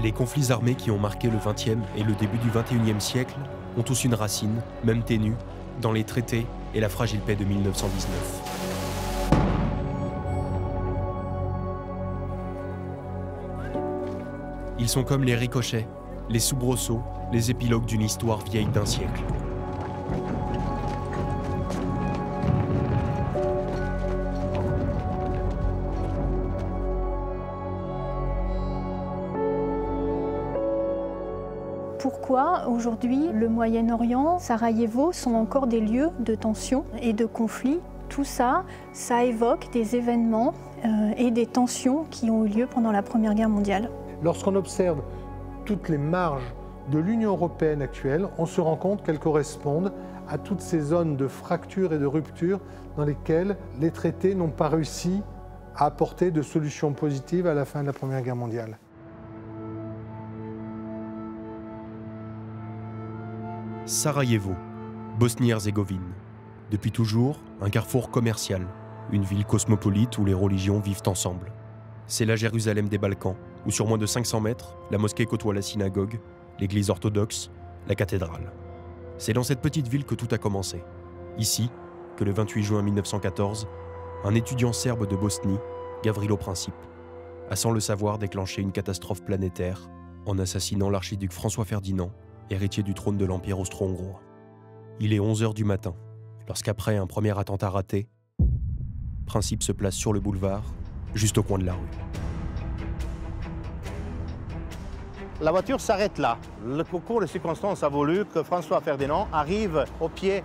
Les conflits armés qui ont marqué le XXe et le début du XXIe siècle ont tous une racine, même ténue, dans les traités et la fragile paix de 1919. Ils sont comme les ricochets, les soubresauts, les épilogues d'une histoire vieille d'un siècle. Pourquoi aujourd'hui le Moyen-Orient, Sarajevo sont encore des lieux de tension et de conflits? Tout ça, ça évoque des événements et des tensions qui ont eu lieu pendant la Première Guerre mondiale. Lorsqu'on observe toutes les marges de l'Union européenne actuelle, on se rend compte qu'elles correspondent à toutes ces zones de fracture et de rupture dans lesquelles les traités n'ont pas réussi à apporter de solutions positives à la fin de la Première Guerre mondiale. Sarajevo, Bosnie-Herzégovine. Depuis toujours, un carrefour commercial, une ville cosmopolite où les religions vivent ensemble. C'est la Jérusalem des Balkans, où sur moins de 500 mètres, la mosquée côtoie la synagogue, l'église orthodoxe, la cathédrale. C'est dans cette petite ville que tout a commencé. Ici, que le 28 juin 1914, un étudiant serbe de Bosnie, Gavrilo Princip, a sans le savoir déclenché une catastrophe planétaire en assassinant l'archiduc François Ferdinand, héritier du trône de l'Empire austro-hongrois. Il est 11 h du matin, lorsqu'après un premier attentat raté, Princip se place sur le boulevard, juste au coin de la rue. La voiture s'arrête là. Le concours de circonstances a voulu que François Ferdinand arrive au pied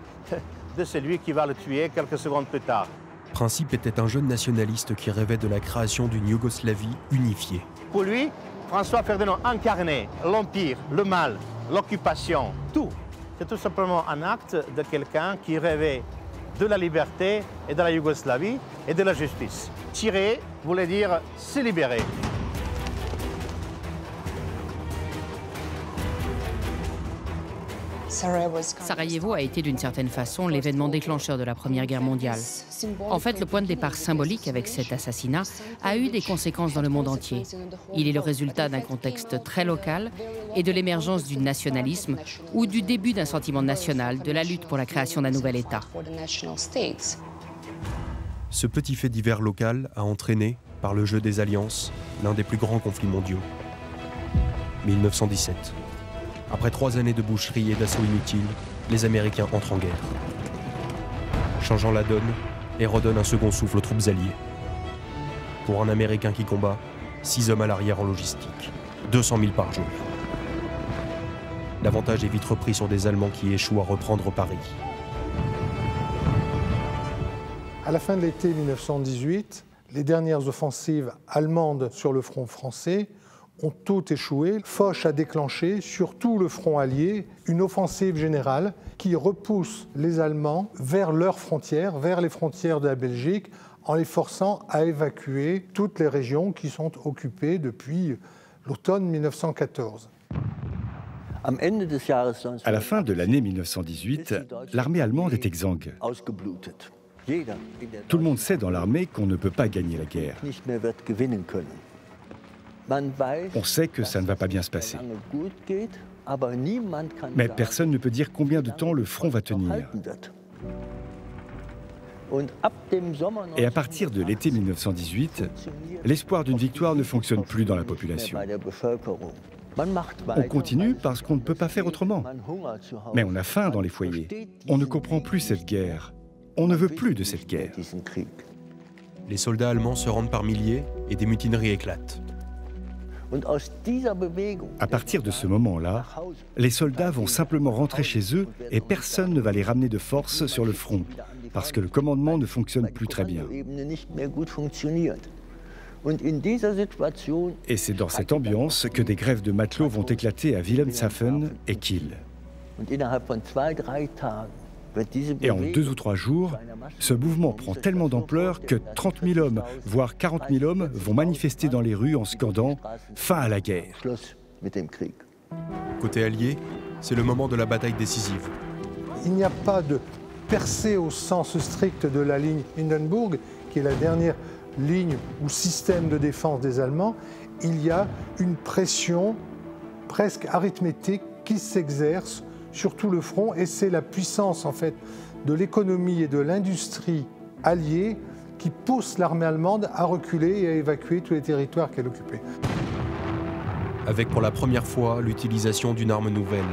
de celui qui va le tuer quelques secondes plus tard. Princip était un jeune nationaliste qui rêvait de la création d'une Yougoslavie unifiée. Pour lui, François Ferdinand incarnait l'empire, le mal, l'occupation, tout. C'est tout simplement un acte de quelqu'un qui rêvait de la liberté et de la Yougoslavie et de la justice. Tirer voulait dire se libérer. Sarajevo a été d'une certaine façon l'événement déclencheur de la Première Guerre mondiale. En fait, le point de départ symbolique avec cet assassinat a eu des conséquences dans le monde entier. Il est le résultat d'un contexte très local et de l'émergence du nationalisme ou du début d'un sentiment national, de la lutte pour la création d'un nouvel État. Ce petit fait divers local a entraîné, par le jeu des alliances, l'un des plus grands conflits mondiaux. 1917. Après 3 années de boucherie et d'assauts inutiles, les Américains entrent en guerre. Changeant la donne et redonne un second souffle aux troupes alliées. Pour un Américain qui combat, 6 hommes à l'arrière en logistique, 200 000 par jour. L'avantage est vite repris sur des Allemands qui échouent à reprendre Paris. À la fin de l'été 1918, les dernières offensives allemandes sur le front français ont toutes échoué. Foch a déclenché sur tout le front allié une offensive générale qui repousse les Allemands vers leurs frontières, vers les frontières de la Belgique, en les forçant à évacuer toutes les régions qui sont occupées depuis l'automne 1914. À la fin de l'année 1918, l'armée allemande est exsangue. Tout le monde sait dans l'armée qu'on ne peut pas gagner la guerre. On sait que ça ne va pas bien se passer. Mais personne ne peut dire combien de temps le front va tenir. Et à partir de l'été 1918, l'espoir d'une victoire ne fonctionne plus dans la population. On continue parce qu'on ne peut pas faire autrement. Mais on a faim dans les foyers. On ne comprend plus cette guerre. On ne veut plus de cette guerre. Les soldats allemands se rendent par milliers et des mutineries éclatent. À partir de ce moment-là, les soldats vont simplement rentrer chez eux et personne ne va les ramener de force sur le front, parce que le commandement ne fonctionne plus très bien. Et c'est dans cette ambiance que des grèves de matelots vont éclater à Wilhelmshaven et Kiel. Et en 2 ou 3 jours, ce mouvement prend tellement d'ampleur que 30 000 hommes, voire 40 000 hommes, vont manifester dans les rues en scandant « Fin à la guerre ». Côté allié, c'est le moment de la bataille décisive. Il n'y a pas de percée au sens strict de la ligne Hindenburg, qui est la dernière ligne ou système de défense des Allemands, il y a une pression presque arithmétique qui s'exerce sur tout le front, et c'est la puissance en fait de l'économie et de l'industrie alliée qui pousse l'armée allemande à reculer et à évacuer tous les territoires qu'elle occupait. Avec pour la première fois l'utilisation d'une arme nouvelle.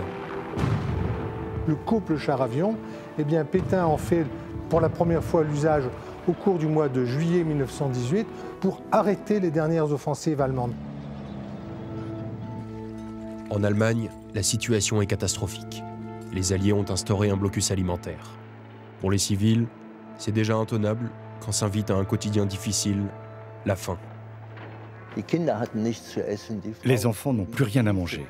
Le couple char-avion, eh bien Pétain en fait pour la première fois l'usage au cours du mois de juillet 1918 pour arrêter les dernières offensives allemandes. En Allemagne, la situation est catastrophique. Les Alliés ont instauré un blocus alimentaire. Pour les civils, c'est déjà intenable quand s'invite à un quotidien difficile, la faim. Les enfants n'ont plus rien à manger.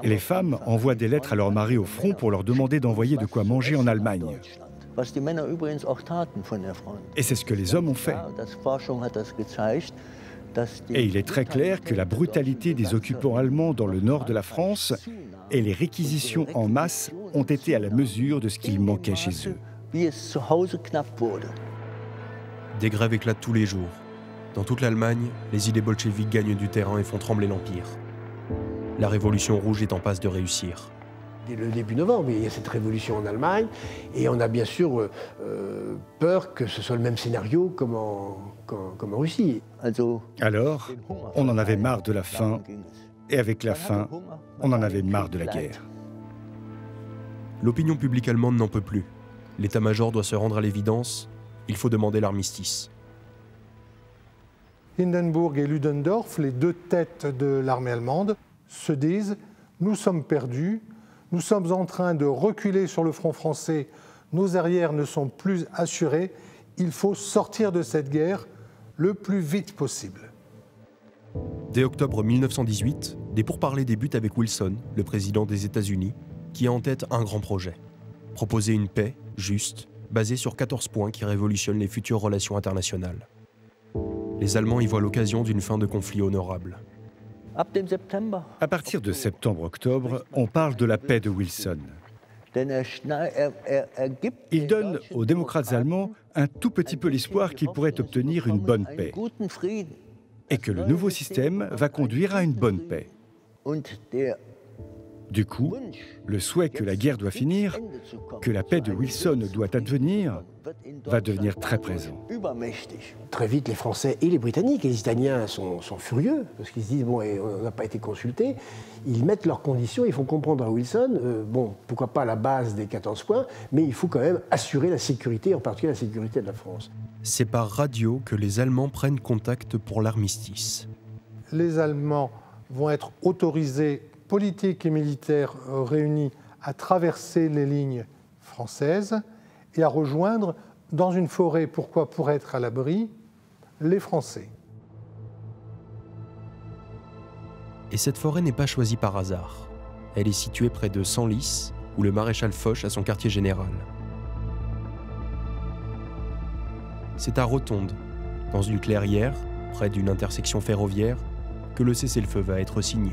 Et les femmes envoient des lettres à leurs maris au front pour leur demander d'envoyer de quoi manger en Allemagne. Et c'est ce que les hommes ont fait. Et il est très clair que la brutalité des occupants allemands dans le nord de la France et les réquisitions en masse ont été à la mesure de ce qu'il manquait chez eux. Des grèves éclatent tous les jours. Dans toute l'Allemagne, les idées bolcheviques gagnent du terrain et font trembler l'Empire. La Révolution rouge est en passe de réussir. Dès le début novembre, il y a cette révolution en Allemagne, et on a bien sûr peur que ce soit le même scénario comme en Russie. Alors, on en avait marre de la faim, et avec la faim, on en avait marre de la guerre. L'opinion publique allemande n'en peut plus. L'état-major doit se rendre à l'évidence, il faut demander l'armistice. Hindenburg et Ludendorff, les deux têtes de l'armée allemande, se disent « Nous sommes perdus, nous sommes en train de reculer sur le front français, nos arrières ne sont plus assurés, il faut sortir de cette guerre le plus vite possible. » Dès octobre 1918, des pourparlers débutent avec Wilson, le président des États-Unis, qui a en tête un grand projet. Proposer une paix juste, basée sur 14 points qui révolutionnent les futures relations internationales. Les Allemands y voient l'occasion d'une fin de conflit honorable. À partir de septembre-octobre, on parle de la paix de Wilson. Il donne aux démocrates allemands un tout petit peu l'espoir qu'ils pourraient obtenir une bonne paix et que le nouveau système va conduire à une bonne paix. Du coup, le souhait que la guerre doit finir, que la paix de Wilson doit advenir, va devenir très présent. Très vite, les Français et les Britanniques et les Italiens sont furieux, parce qu'ils se disent, bon, on n'a pas été consultés. Ils mettent leurs conditions, ils font comprendre à Wilson, bon, pourquoi pas la base des 14 points, mais il faut quand même assurer la sécurité, en particulier la sécurité de la France. C'est par radio que les Allemands prennent contact pour l'armistice. Les Allemands vont être autorisés, politiques et militaires réunis, à traverser les lignes françaises et à rejoindre dans une forêt, pourquoi? Pour être à l'abri, les Français. Et cette forêt n'est pas choisie par hasard. Elle est située près de Senlis, où le maréchal Foch a son quartier général. C'est à Rotonde, dans une clairière, près d'une intersection ferroviaire, que le cessez-le-feu va être signé.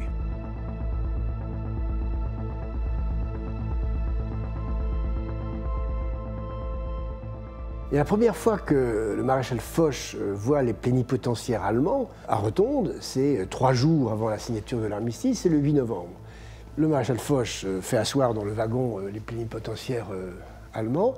Et la première fois que le maréchal Foch voit les plénipotentiaires allemands à Rotonde, c'est 3 jours avant la signature de l'armistice, c'est le 8 novembre. Le maréchal Foch fait asseoir dans le wagon les plénipotentiaires allemands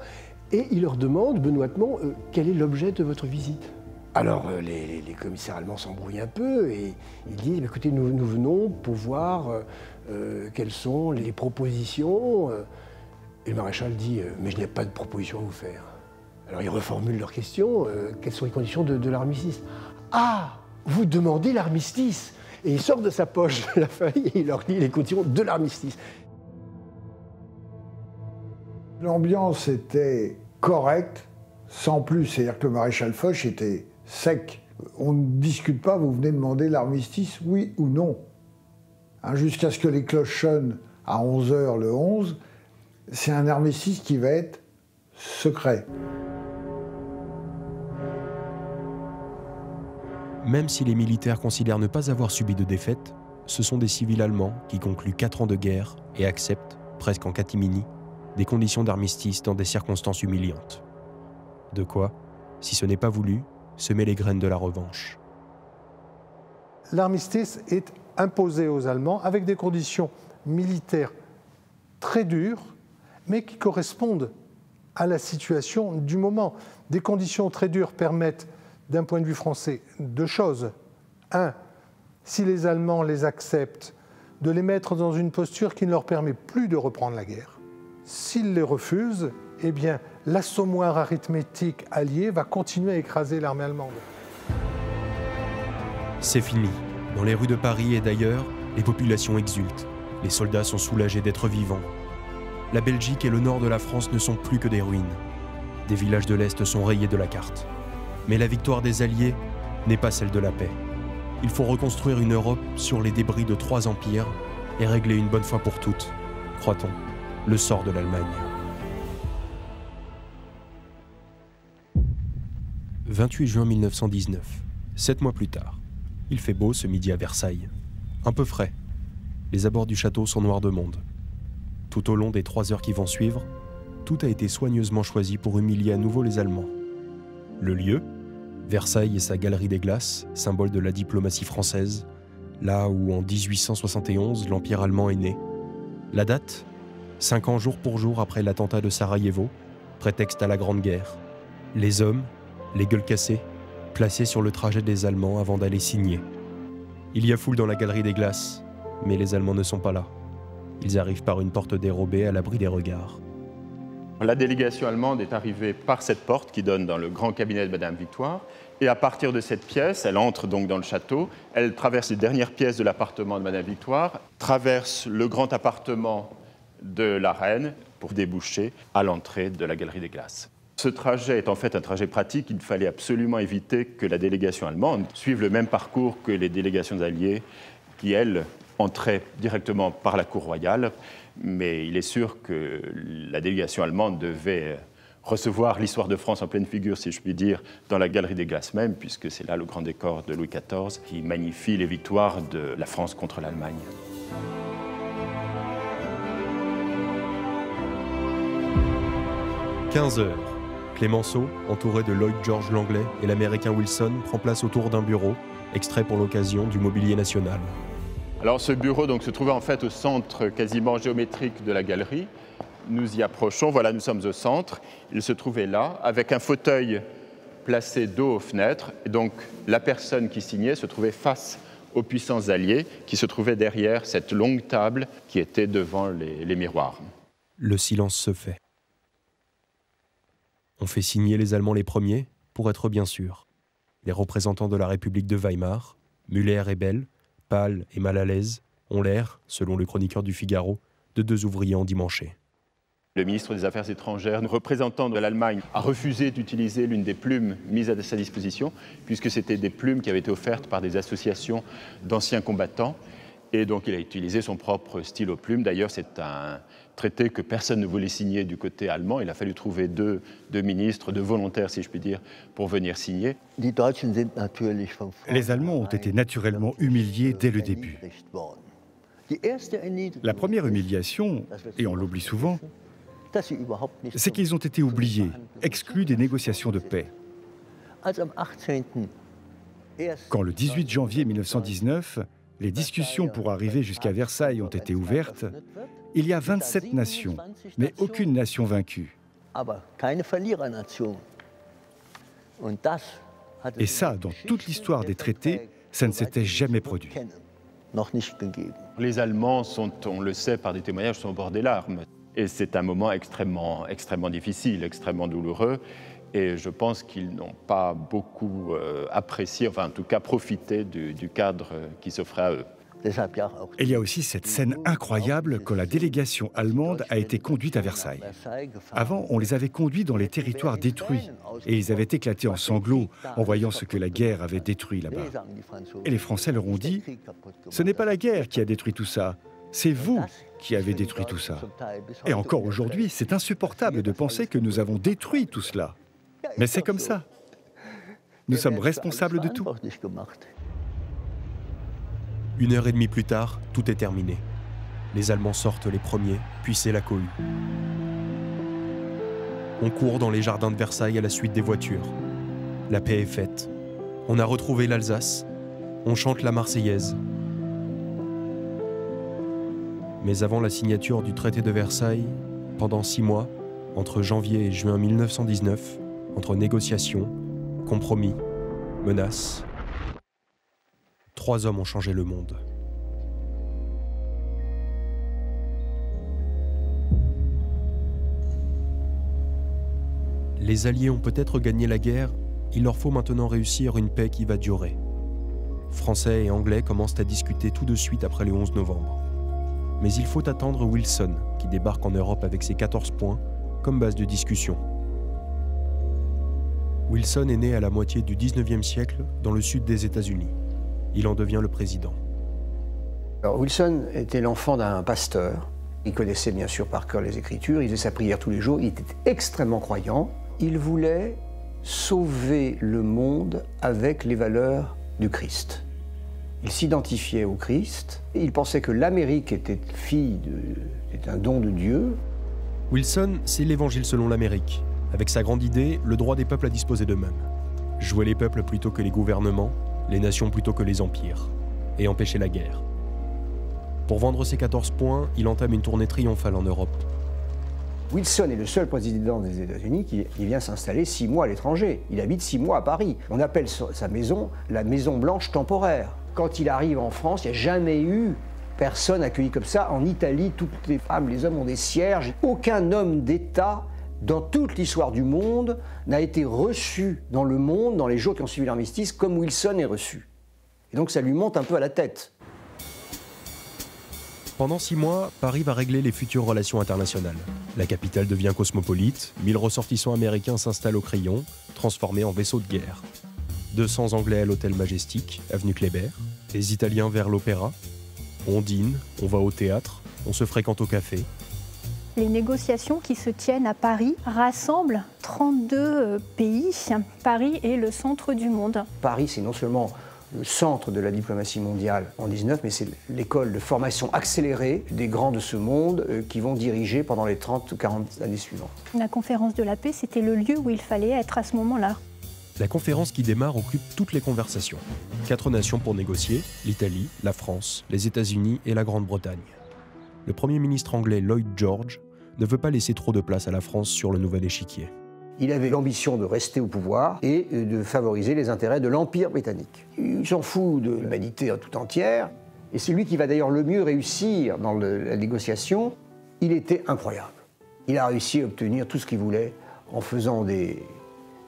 et il leur demande benoîtement quel est l'objet de votre visite. Alors les commissaires allemands s'embrouillent un peu et ils disent écoutez, nous venons pour voir quelles sont les propositions. Et le maréchal dit mais je n'ai pas de proposition à vous faire. Alors ils reformulent leur question, quelles sont les conditions de l'armistice? Ah, vous demandez l'armistice? Et il sort de sa poche la feuille et il leur dit les conditions de l'armistice. L'ambiance était correcte, sans plus, c'est-à-dire que le maréchal Foch était sec. On ne discute pas, vous venez demander l'armistice, oui ou non. Hein, jusqu'à ce que les cloches sonnent à 11h le 11, c'est un armistice qui va être secret. Même si les militaires considèrent ne pas avoir subi de défaite, ce sont des civils allemands qui concluent 4 ans de guerre et acceptent, presque en catimini, des conditions d'armistice dans des circonstances humiliantes. De quoi, si ce n'est pas voulu, semer les graines de la revanche. L'armistice est imposé aux Allemands avec des conditions militaires très dures, mais qui correspondent à la situation du moment. Des conditions très dures permettent, d'un point de vue français, deux choses. Un, si les Allemands les acceptent, de les mettre dans une posture qui ne leur permet plus de reprendre la guerre. S'ils les refusent, eh bien, l'assommoir arithmétique allié va continuer à écraser l'armée allemande. C'est fini. Dans les rues de Paris et d'ailleurs, les populations exultent. Les soldats sont soulagés d'être vivants. La Belgique et le nord de la France ne sont plus que des ruines. Des villages de l'Est sont rayés de la carte. Mais la victoire des Alliés n'est pas celle de la paix. Il faut reconstruire une Europe sur les débris de 3 empires et régler une bonne fois pour toutes, croit-on, le sort de l'Allemagne. 28 juin 1919, 7 mois plus tard. Il fait beau ce midi à Versailles. Un peu frais. Les abords du château sont noirs de monde. Tout au long des 3 heures qui vont suivre, tout a été soigneusement choisi pour humilier à nouveau les Allemands. Le lieu, Versailles et sa galerie des glaces, symbole de la diplomatie française, là où en 1871 l'Empire allemand est né. La date, 5 ans jour pour jour après l'attentat de Sarajevo, prétexte à la Grande Guerre. Les hommes, les gueules cassées, placés sur le trajet des Allemands avant d'aller signer. Il y a foule dans la galerie des glaces, mais les Allemands ne sont pas là. Ils arrivent par une porte dérobée à l'abri des regards. La délégation allemande est arrivée par cette porte qui donne dans le grand cabinet de Madame Victoire. Et à partir de cette pièce, elle entre donc dans le château. Elle traverse les dernières pièces de l'appartement de Madame Victoire, traverse le grand appartement de la reine pour déboucher à l'entrée de la galerie des glaces. Ce trajet est en fait un trajet pratique. Il fallait absolument éviter que la délégation allemande suive le même parcours que les délégations alliées qui, elles, entraient directement par la cour royale. Mais il est sûr que la délégation allemande devait recevoir l'histoire de France en pleine figure, si je puis dire, dans la galerie des glaces même, puisque c'est là le grand décor de Louis XIV qui magnifie les victoires de la France contre l'Allemagne. « 15 heures. Clémenceau, entouré de Lloyd George Langlais et l'Américain Wilson, prend place autour d'un bureau, extrait pour l'occasion du mobilier national. Alors ce bureau donc, se trouvait en fait au centre quasiment géométrique de la galerie. Nous y approchons, voilà, nous sommes au centre. Il se trouvait là, avec un fauteuil placé dos aux fenêtres. Et donc la personne qui signait se trouvait face aux puissants alliés, qui se trouvaient derrière cette longue table qui était devant les miroirs. Le silence se fait. On fait signer les Allemands les premiers, pour être bien sûr. Les représentants de la République de Weimar, Müller et Bell, pâles et mal à l'aise, ont l'air, selon le chroniqueur du Figaro, de 2 ouvriers endimanchés. Le ministre des Affaires étrangères, représentant de l'Allemagne, a refusé d'utiliser l'une des plumes mises à sa disposition, puisque c'était des plumes qui avaient été offertes par des associations d'anciens combattants. Et donc il a utilisé son propre stylo plume. D'ailleurs, c'est un traité que personne ne voulait signer du côté allemand. Il a fallu trouver deux ministres, 2 volontaires, si je puis dire, pour venir signer. Les Allemands ont été naturellement humiliés dès le début. La première humiliation, et on l'oublie souvent, c'est qu'ils ont été oubliés, exclus des négociations de paix. Quand le 18 janvier 1919, les discussions pour arriver jusqu'à Versailles ont été ouvertes, il y a 27 nations, mais aucune nation vaincue. Et ça, dans toute l'histoire des traités, ça ne s'était jamais produit. Les Allemands sont, on le sait par des témoignages, sont au bord des larmes. Et c'est un moment extrêmement difficile, extrêmement douloureux. Et je pense qu'ils n'ont pas beaucoup apprécié, enfin en tout cas profité du cadre qui s'offrait à eux. Il y a aussi cette scène incroyable quand la délégation allemande a été conduite à Versailles. Avant, on les avait conduits dans les territoires détruits et ils avaient éclaté en sanglots en voyant ce que la guerre avait détruit là-bas. Et les Français leur ont dit « Ce n'est pas la guerre qui a détruit tout ça, c'est vous qui avez détruit tout ça. » Et encore aujourd'hui, c'est insupportable de penser que nous avons détruit tout cela. Mais c'est comme ça. Nous sommes responsables de tout. 1h30 plus tard, tout est terminé. Les Allemands sortent les premiers, puis c'est la cohue. On court dans les jardins de Versailles à la suite des voitures. La paix est faite. On a retrouvé l'Alsace. On chante la Marseillaise. Mais avant la signature du traité de Versailles, pendant 6 mois, entre janvier et juin 1919, entre négociations, compromis, menaces, 3 hommes ont changé le monde. Les Alliés ont peut-être gagné la guerre, il leur faut maintenant réussir une paix qui va durer. Français et Anglais commencent à discuter tout de suite après le 11 novembre. Mais il faut attendre Wilson, qui débarque en Europe avec ses 14 points, comme base de discussion. Wilson est né à la moitié du 19e siècle dans le sud des États-Unis. Il en devient le président. Alors Wilson était l'enfant d'un pasteur. Il connaissait bien sûr par cœur les Écritures, il faisait sa prière tous les jours, il était extrêmement croyant. Il voulait sauver le monde avec les valeurs du Christ. Il s'identifiait au Christ, et il pensait que l'Amérique était un don de Dieu. Wilson, c'est l'Évangile selon l'Amérique, avec sa grande idée, le droit des peuples à disposer d'eux-mêmes. Jouer les peuples plutôt que les gouvernements, les nations plutôt que les empires, et empêcher la guerre. Pour vendre ses 14 points, il entame une tournée triomphale en Europe. Wilson est le seul président des États-Unis qui vient s'installer 6 mois à l'étranger. Il habite 6 mois à Paris. On appelle sa maison la Maison Blanche temporaire. Quand il arrive en France, il n'y a jamais eu personne accueilli comme ça. En Italie, toutes les femmes, les hommes ont des cierges. Aucun homme d'État, dans toute l'histoire du monde, n'a été reçu dans le monde, dans les jours qui ont suivi l'armistice, comme Wilson est reçu. Et donc ça lui monte un peu à la tête. Pendant 6 mois, Paris va régler les futures relations internationales. La capitale devient cosmopolite, 1000 ressortissants américains s'installent au Crayon, transformés en vaisseaux de guerre. 200 Anglais à l'hôtel Majestic, avenue Kléber, les Italiens vers l'opéra. On dîne, on va au théâtre, on se fréquente au café. Les négociations qui se tiennent à Paris rassemblent 32 pays. Paris est le centre du monde. Paris, c'est non seulement le centre de la diplomatie mondiale en 19, mais c'est l'école de formation accélérée des grands de ce monde qui vont diriger pendant les 30 ou 40 années suivantes. La conférence de la paix, c'était le lieu où il fallait être à ce moment-là. La conférence qui démarre occupe toutes les conversations. 4 nations pour négocier, l'Italie, la France, les États-Unis et la Grande-Bretagne. Le Premier ministre anglais Lloyd George ne veut pas laisser trop de place à la France sur le nouvel échiquier. Il avait l'ambition de rester au pouvoir et de favoriser les intérêts de l'Empire britannique. Il s'en fout de l'humanité tout entière, et c'est lui qui va d'ailleurs le mieux réussir dans la négociation. Il était incroyable. Il a réussi à obtenir tout ce qu'il voulait en faisant des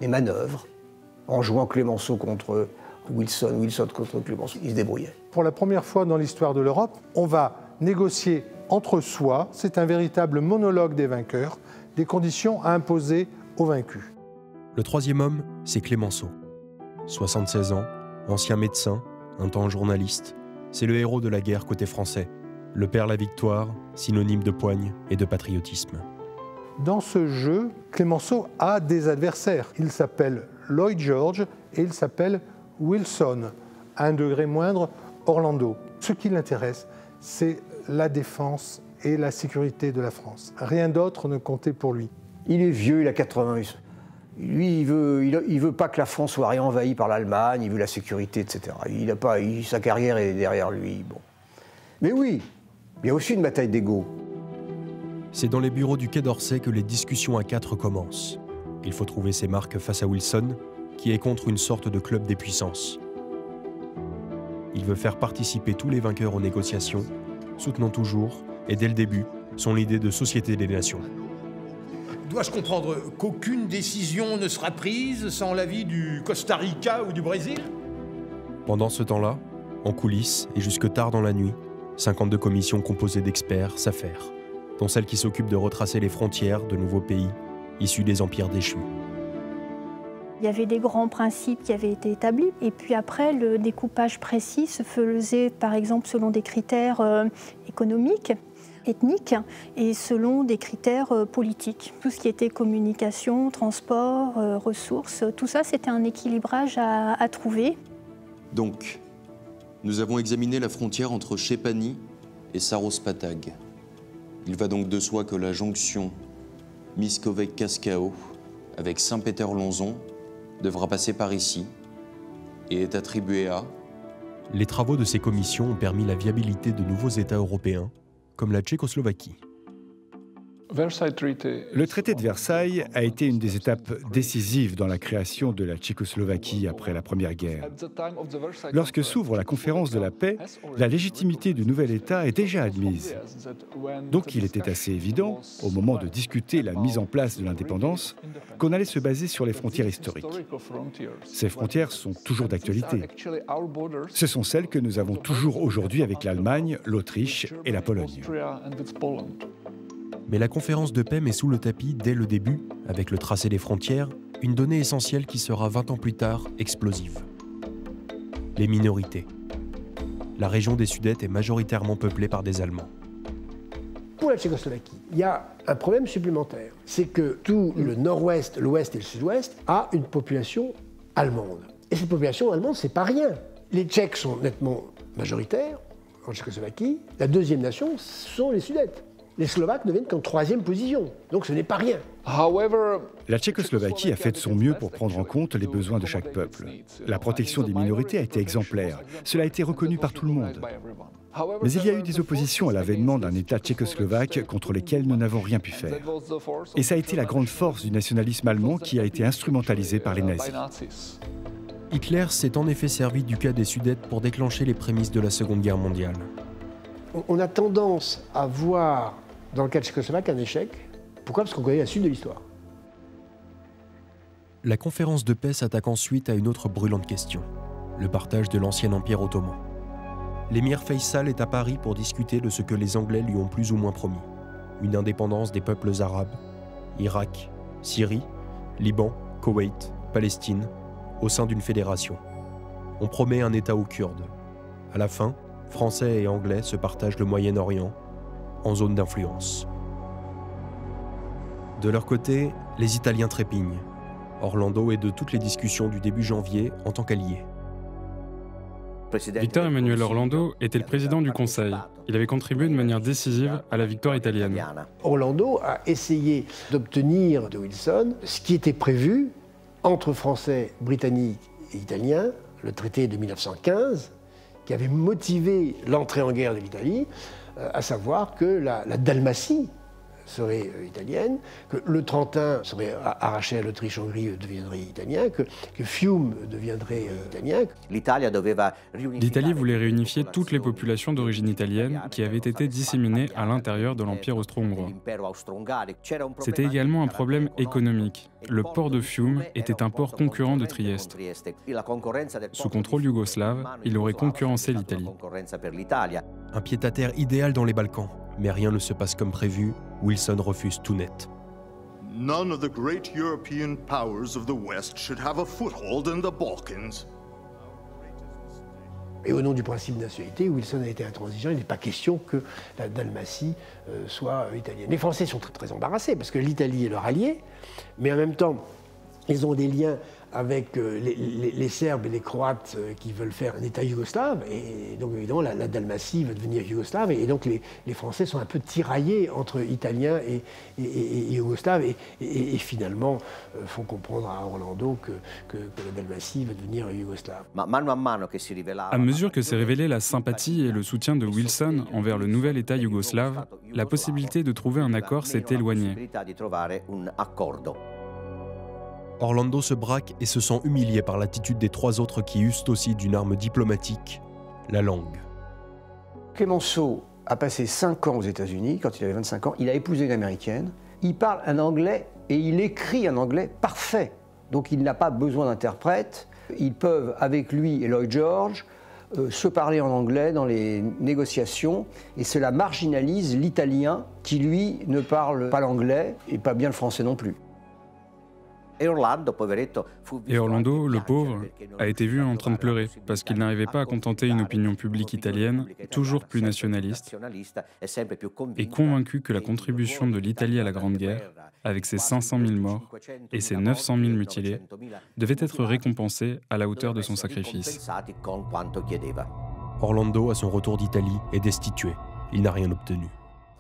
manœuvres, en jouant Clémenceau contre Wilson, Wilson contre Clémenceau. Il se débrouillait. Pour la première fois dans l'histoire de l'Europe, on va négocier entre soi, c'est un véritable monologue des vainqueurs, des conditions à imposer aux vaincus. Le 3e homme, c'est Clémenceau. 76 ans, ancien médecin, un temps journaliste. C'est le héros de la guerre côté français. Le père la victoire, synonyme de poigne et de patriotisme. Dans ce jeu, Clémenceau a des adversaires. Il s'appelle Lloyd George et il s'appelle Wilson, à un degré moindre, Orlando. Ce qui l'intéresse, c'est la défense et la sécurité de la France. Rien d'autre ne comptait pour lui. Il est vieux, il a 80 ans. Lui, il veut pas que la France soit réenvahie par l'Allemagne, il veut la sécurité, etc. Sa carrière est derrière lui. Bon. Mais oui, il y a aussi une bataille d'ego. C'est dans les bureaux du Quai d'Orsay que les discussions à 4 commencent. Il faut trouver ses marques face à Wilson, qui est contre une sorte de club des puissances. Il veut faire participer tous les vainqueurs aux négociations, soutenant toujours, et dès le début, son idée de société des nations. Dois-je comprendre qu'aucune décision ne sera prise sans l'avis du Costa Rica ou du Brésil? Pendant ce temps-là, en coulisses et jusque tard dans la nuit, 52 commissions composées d'experts s'affairent, dont celle qui s'occupe de retracer les frontières de nouveaux pays issus des empires déchus. Il y avait des grands principes qui avaient été établis, et puis après, le découpage précis se faisait par exemple selon des critères économiques, ethniques et selon des critères politiques. Tout ce qui était communication, transport, ressources, tout ça c'était un équilibrage à trouver. Donc, nous avons examiné la frontière entre Chépany et Saros-Patag. Il va donc de soi que la jonction Miskovec-Cascao avec Saint-Péter-Lonzon devra passer par ici et est attribué à... Les travaux de ces commissions ont permis la viabilité de nouveaux États européens, comme la Tchécoslovaquie. Le traité de Versailles a été une des étapes décisives dans la création de la Tchécoslovaquie après la Première Guerre. Lorsque s'ouvre la conférence de la paix, la légitimité du nouvel État est déjà admise. Donc il était assez évident, au moment de discuter la mise en place de l'indépendance, qu'on allait se baser sur les frontières historiques. Ces frontières sont toujours d'actualité. Ce sont celles que nous avons toujours aujourd'hui avec l'Allemagne, l'Autriche et la Pologne. Mais la conférence de paix met sous le tapis, dès le début, avec le tracé des frontières, une donnée essentielle qui sera 20 ans plus tard explosive. Les minorités. La région des Sudètes est majoritairement peuplée par des Allemands. Pour la Tchécoslovaquie, il y a un problème supplémentaire. C'est que tout le nord-ouest, l'ouest et le sud-ouest a une population allemande. Et cette population allemande, c'est pas rien. Les Tchèques sont nettement majoritaires en Tchécoslovaquie. La deuxième nation, ce sont les Sudètes. Les Slovaques ne viennent qu'en troisième position, donc ce n'est pas rien. La Tchécoslovaquie a fait de son mieux pour prendre en compte les besoins de chaque peuple. La protection des minorités a été exemplaire. Cela a été reconnu par tout le monde. Mais il y a eu des oppositions à l'avènement d'un État tchécoslovaque contre lesquels nous n'avons rien pu faire. Et ça a été la grande force du nationalisme allemand qui a été instrumentalisé par les nazis. Hitler s'est en effet servi du cas des Sudètes pour déclencher les prémices de la Seconde Guerre mondiale. On a tendance à voir dans le cas tchécoslovaque un échec. Pourquoi ? Parce qu'on connaît la suite de l'histoire. La conférence de paix s'attaque ensuite à une autre brûlante question, le partage de l'ancien empire ottoman. L'émir Faisal est à Paris pour discuter de ce que les Anglais lui ont plus ou moins promis. Une indépendance des peuples arabes, Irak, Syrie, Liban, Koweït, Palestine, au sein d'une fédération. On promet un État aux Kurdes. À la fin, Français et Anglais se partagent le Moyen-Orient en zone d'influence. De leur côté, les Italiens trépignent. Orlando est de toutes les discussions du début janvier en tant qu'allié. Victor Emmanuel Orlando était le président du Conseil. Il avait contribué de manière décisive à la victoire italienne. Orlando a essayé d'obtenir de Wilson ce qui était prévu entre Français, Britanniques et Italiens, le traité de 1915, qui avait motivé l'entrée en guerre de l'Italie, à savoir que la Dalmatie serait italienne, que le Trentin serait arraché à l'Autriche-Hongrie deviendrait italien, que Fiume deviendrait italien. L'Italie voulait réunifier toutes les populations d'origine italienne qui avaient été disséminées à l'intérieur de l'Empire austro-hongrois. C'était également un problème économique. Le port de Fiume était un port concurrent de Trieste. Sous contrôle yougoslave, il aurait concurrencé l'Italie. Un pied-à-terre idéal dans les Balkans. Mais rien ne se passe comme prévu, Wilson refuse tout net. None of the great European powers of the West should have a foothold in the Balkans. Et au nom du principe de nationalité, Wilson a été intransigeant. Il n'est pas question que la Dalmatie soit italienne. Les Français sont très, très embarrassés parce que l'Italie est leur allié, mais en même temps, ils ont des liens avec les Serbes et les Croates qui veulent faire un État yougoslave, et donc évidemment la Dalmatie va devenir yougoslave, et donc les Français sont un peu tiraillés entre Italiens et Yougoslaves, et finalement font comprendre à Orlando que la Dalmatie va devenir yougoslave. À mesure que s'est révélée la sympathie et le soutien de Wilson envers le nouvel État yougoslave, la possibilité de trouver un accord s'est éloignée. Orlando se braque et se sent humilié par l'attitude des trois autres qui usent aussi d'une arme diplomatique, la langue. Clemenceau a passé 5 ans aux États-Unis. Quand il avait 25 ans, il a épousé une Américaine. Il parle un anglais et il écrit un anglais parfait. Donc il n'a pas besoin d'interprète. Ils peuvent, avec lui et Lloyd George, se parler en anglais dans les négociations, et cela marginalise l'italien qui, lui, ne parle pas l'anglais et pas bien le français non plus. Et Orlando, le pauvre, a été vu en train de pleurer parce qu'il n'arrivait pas à contenter une opinion publique italienne toujours plus nationaliste et convaincu que la contribution de l'Italie à la Grande Guerre, avec ses 500 000 morts et ses 900 000 mutilés, devait être récompensée à la hauteur de son sacrifice. Orlando, à son retour d'Italie, est destitué. Il n'a rien obtenu.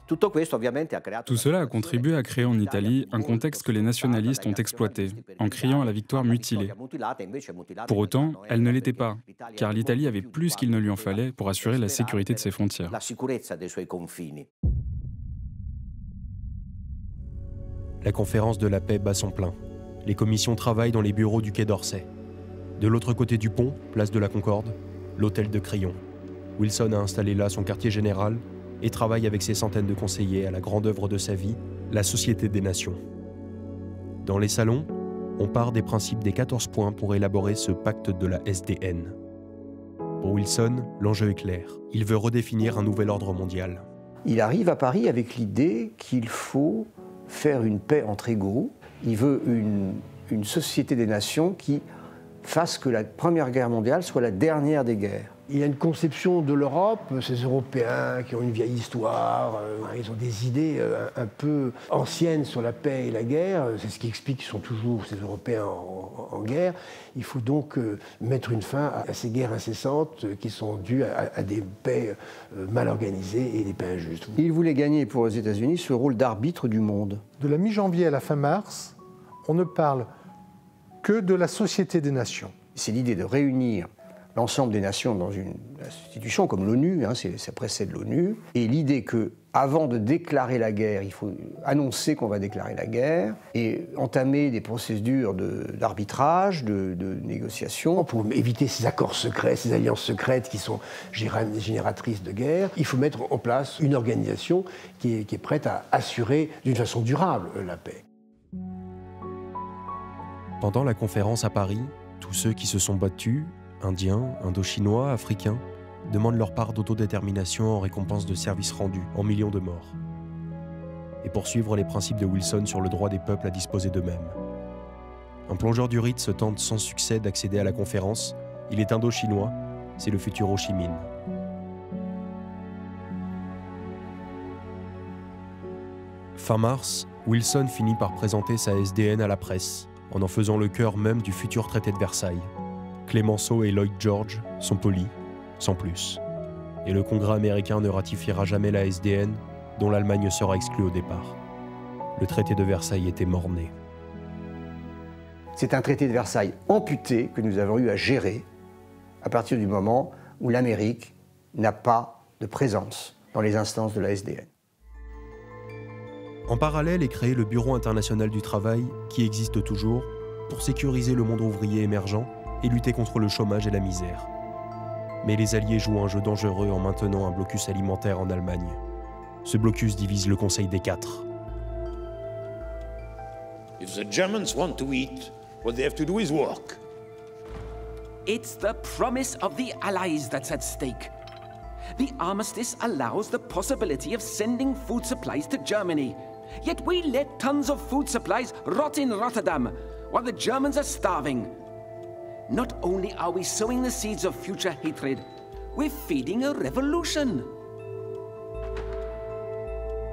Tout cela a contribué à créer en Italie un contexte que les nationalistes ont exploité, en criant à la victoire mutilée. Pour autant, elle ne l'était pas, car l'Italie avait plus qu'il ne lui en fallait pour assurer la sécurité de ses frontières. La conférence de la paix bat son plein. Les commissions travaillent dans les bureaux du Quai d'Orsay. De l'autre côté du pont, place de la Concorde, l'hôtel de Crillon. Wilson a installé là son quartier général et travaille avec ses centaines de conseillers à la grande œuvre de sa vie, la Société des Nations. Dans les salons, on part des principes des 14 points pour élaborer ce pacte de la SDN. Pour Wilson, l'enjeu est clair. Il veut redéfinir un nouvel ordre mondial. Il arrive à Paris avec l'idée qu'il faut faire une paix entre égaux. Il veut une société des nations qui fasse que la Première Guerre mondiale soit la dernière des guerres. Il y a une conception de l'Europe, ces Européens qui ont une vieille histoire, ils ont des idées un peu anciennes sur la paix et la guerre, c'est ce qui explique qu'ils sont toujours, ces Européens, en guerre. Il faut donc mettre une fin à ces guerres incessantes qui sont dues à des paix mal organisées et des paix injustes. Il voulait gagner pour les États-Unis ce rôle d'arbitre du monde. De la mi-janvier à la fin mars, on ne parle que de la Société des Nations. C'est l'idée de réunir l'ensemble des nations dans une institution comme l'ONU, ça précède l'ONU, et l'idée qu'avant de déclarer la guerre, il faut annoncer qu'on va déclarer la guerre et entamer des procédures d'arbitrage, de négociation. Pour éviter ces accords secrets, ces alliances secrètes qui sont génératrices de guerre, il faut mettre en place une organisation qui est prête à assurer d'une façon durable la paix. Pendant la conférence à Paris, tous ceux qui se sont battus, Indiens, Indochinois, Africains, demandent leur part d'autodétermination en récompense de services rendus, en millions de morts. Et poursuivre les principes de Wilson sur le droit des peuples à disposer d'eux-mêmes. Un plongeur du rite se tente sans succès d'accéder à la conférence. Il est Indochinois, c'est le futur Ho Chi Minh. Fin mars, Wilson finit par présenter sa SDN à la presse, en faisant le cœur même du futur traité de Versailles. Clemenceau et Lloyd George sont polis, sans plus. Et le Congrès américain ne ratifiera jamais la SDN, dont l'Allemagne sera exclue au départ. Le traité de Versailles était mort-né. C'est un traité de Versailles amputé que nous avons eu à gérer à partir du moment où l'Amérique n'a pas de présence dans les instances de la SDN. En parallèle est créé le Bureau international du travail, qui existe toujours, pour sécuriser le monde ouvrier émergent et lutter contre le chômage et la misère. Mais les Alliés jouent un jeu dangereux en maintenant un blocus alimentaire en Allemagne. Ce blocus divise le Conseil des Quatre. If the Germans want to eat, what they have to do is work. It's the promise of the Allies that's at stake. The armistice allows the possibility of sending food supplies to Germany. Yet we let tons of food supplies rot in Rotterdam, while the Germans are starving. Not only are we sowing the seeds of future hatred, we're feeding a revolution.